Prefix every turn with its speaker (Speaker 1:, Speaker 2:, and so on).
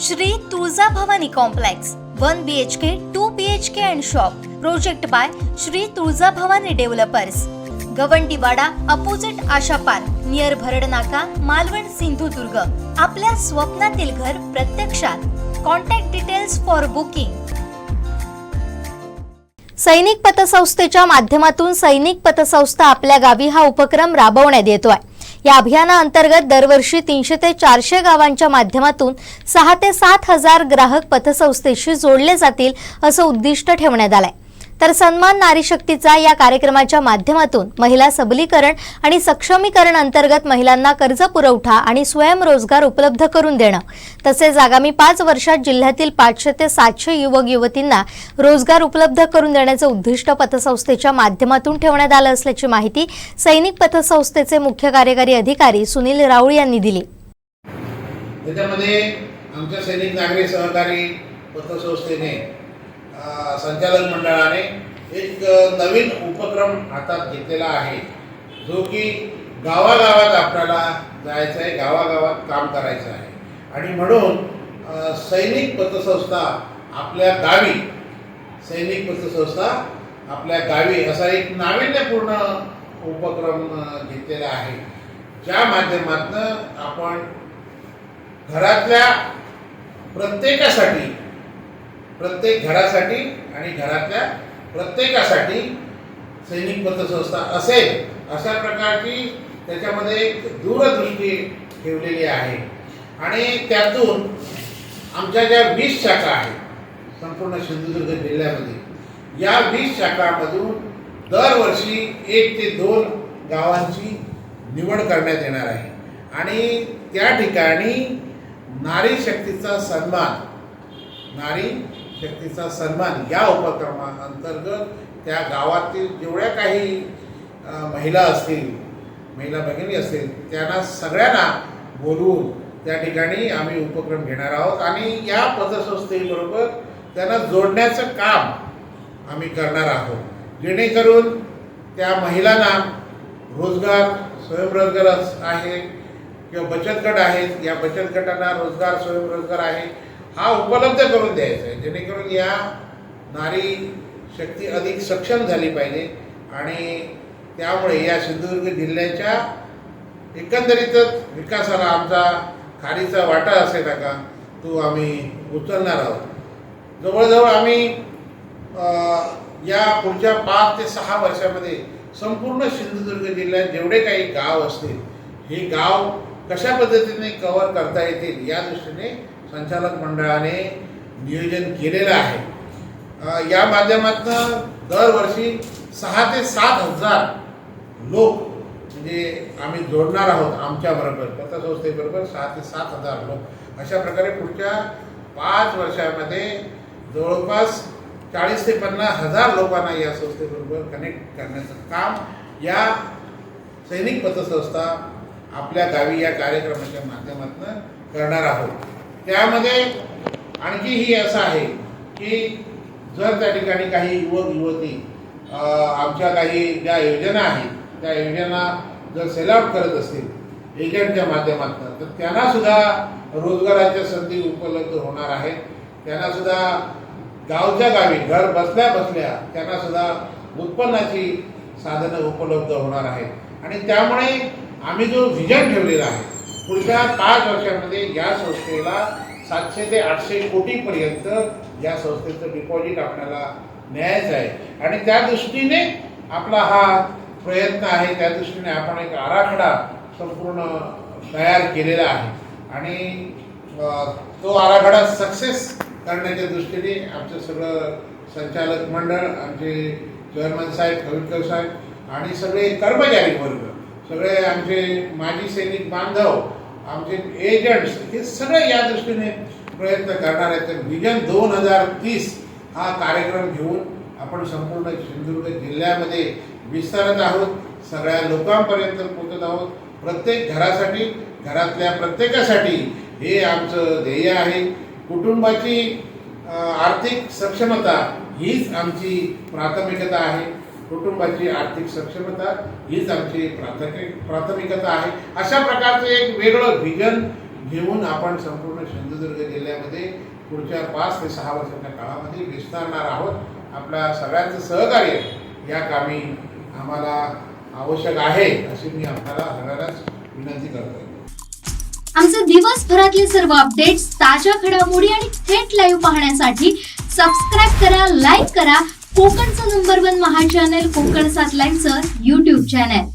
Speaker 1: Shri Tuljabhavani complex 1 BHK 2 BHK and shop project by Shri Tuljabhavani developers Gawandiwada opposite Asha park near Bharadnaka Malvan Sindhudurg. आपल्या स्वप्नातील घर प्रत्यक्षात कॉन्टॅक्ट डिटेल्स फॉर बुकिंग। सैनिक पतसंस्थेच्या माध्यमातून सैनिक पतसंस्था आपल्या गावी हा उपक्रम राबवण्यात येतोय। या अभियानाअंतर्गत दरवर्षी 300 ते 400 गावांच्या माध्यमातून 6 ते 7 हजार ग्राहक पतसंस्थेशी जोडले जातील असं उद्दिष्ट ठेवण्यात आलंय। तर सन्मान नारी शक्तीचा या कार्यक्रमाच्या माध्यमातून महिला सबलीकरण आणि सक्षमीकरण अंतर्गत महिलांना कर्ज पुरवठा आणि स्वयंरोजगार उपलब्ध करून देणं तसेच आगामी 5 वर्षात जिल्ह्यातील 500 ते 700 युवक युवतींना रोजगार उपलब्ध करून देण्याचे उद्दिष्ट पतसंस्थेच्या माध्यमातून ठेवण्यात आलं असल्याची माहिती सैनिक पतसंस्थेचे मुख्य कार्यकारी अधिकारी सुनील राऊळ यांनी दिली।
Speaker 2: त्याच्यामध्ये आमच्या सैनिक नागरी सहकारी पतसंस्थेने संचालक मंडळाने एक नवीन उपक्रम हातात घेतलेला आहे, जो की गावागावात आपल्याला जायचं आहे, गावागावात काम करायचं आहे। आणि म्हणून सैनिक पतसंस्था आपल्या गावी, सैनिक पतसंस्था आपल्या गावी असा एक नाविन्यपूर्ण उपक्रम घेतलेला आहे, ज्या माध्यमातून आपण घरातल्या प्रत्येकासाठी, प्रत्येक घरासाठी आणि घरातल्या प्रत्येकासाठी सैनिक पतसंस्था असेल अशा प्रकारची त्याच्यामध्ये एक दूरदृष्टी ठेवलेली आहे। आणि त्यातून आमच्या ज्या 20 शाखा आहेत संपूर्ण सिंधुदुर्ग जिल्ह्यामध्ये, या 20 शाखांमधून दरवर्षी 1 ते 2 गावांची निवड करण्यात येणार आहे। आणि त्या ठिकाणी नारी शक्तीचा सन्मान, नारी शक्तीचा सन्मान या उपक्रमाअंतर्गत त्या गावातील जेवढ्या काही महिला असतील, महिला भगिनी असतील, त्यांना सगळ्यांना बोलवून त्या ठिकाणी आम्ही उपक्रम घेणार आहोत आणि या पतसंस्थेबरोबर त्यांना जोडण्याचं काम आम्ही करणार आहोत, जेणेकरून त्या महिलांना रोजगार, स्वयंरोजगार आहे किंवा बचत गट आहेत, या बचत गटांना रोजगार, स्वयंरोजगार आहे हा उपलब्ध करून द्यायचा आहे, जेणेकरून या नारी शक्ती अधिक सक्षम झाली पाहिजे। आणि त्यामुळे या सिंधुदुर्ग जिल्ह्याच्या एकंदरीतच विकासाला आमचा खारीचा वाटा असेल का तो आम्ही उचलणार आहोत। जवळजवळ आम्ही या पुढच्या 5 ते 6 वर्षामध्ये संपूर्ण सिंधुदुर्ग जिल्ह्यात जेवढे काही गाव असतील, हे गाव कशा पद्धतीने कव्हर करता येतील या दृष्टीने संचालक मंडळाने नियोजन केलेलं आहे। या माध्यमातून दरवर्षी 6 ते 7 हजार लोक म्हणजे आम्ही जोडणार आहोत आमच्याबरोबर, पतसंस्थेबरोबर 6 ते 7 हजार लोक। अशा प्रकारे पुढच्या 5 वर्षामध्ये जवळपास 40 ते 50 हजार लोकांना या संस्थेबरोबर कनेक्ट करण्याचं काम या सैनिक पतसंस्था आपल्या गावी या कार्यक्रमाच्या माध्यमातून करणार आहोत। त्यामध्ये आणखीही असं आहे की जर त्या ठिकाणी काही युवक युवती आमच्या काही ज्या योजना आहेत त्या योजना जर सेल आउट करत असतील एजंटच्या माध्यमातून, तर त्यांनासुद्धा रोजगाराच्या संधी उपलब्ध होणार आहेत। त्यांनासुद्धा गावच्या गावी घर बसल्या बसल्या त्यांनासुद्धा उत्पन्नाची साधनं उपलब्ध होणार आहेत। आणि त्यामुळे आम्ही जो व्हिजन ठेवलेला आहे, पुढच्या 5 वर्षामध्ये या संस्थेला 700 ते 800 कोटीपर्यंत या संस्थेचं डिपॉझिट आपल्याला न्यायचं आहे। आणि त्या दृष्टीने आपला हा प्रयत्न आहे, त्या दृष्टीने आपण एक आराखडा संपूर्ण तयार केलेला आहे। आणि तो आराखडा सक्सेस करण्याच्या दृष्टीने आमचं सगळं संचालक मंडळ, आमचे चेअरमन साहेब, कविटकर साहेब आणि सगळे कर्मचारी वर्ग, सगळे आमचे माजी सैनिक बांधव, आमचे एजंट्स, हे सगळे या दृष्टीने प्रयत्न करणार आहेत। तर विजन 2030 हा कार्यक्रम घेऊन आपण संपूर्ण सिंधुदुर्ग जिल्ह्यामध्ये विस्तारत आहोत, सगळ्या लोकांपर्यंत पोहोचत आहोत। प्रत्येक घरासाठी, घरातल्या प्रत्येकासाठी हे आमचं ध्येय आहे। कुटुंबाची आर्थिक सक्षमता हीच आमची प्राथमिकता आहे, कुटुंबाची आर्थिक सक्षमता हीच आमची प्राथमिकता आहे। अशा प्रकारचं एक वेगळं व्हिजन घेऊन आपण संपूर्ण सिंधुदुर्ग जिल्ह्यामध्ये पुढच्या 5 ते 6 वर्षाच्या काळामध्ये विस्तारणार आहोत. आपल्या सगळ्यांचं सहकार्य या कामी आम्हाला आवश्यक आहे अशी मी आपल्याला सगळ्यांनाच विनंती करतो.
Speaker 3: आमचे दिवसभरातले सर्व अपडेट्स, ताज्या घडामोडी आणि थेट लाईव्ह पाहण्यासाठी सबस्क्राईब करा, लाईक करा कोकणचं नंबर 1 महा चॅनल कोकण 7 लाईव्हचं YouTube चॅनल.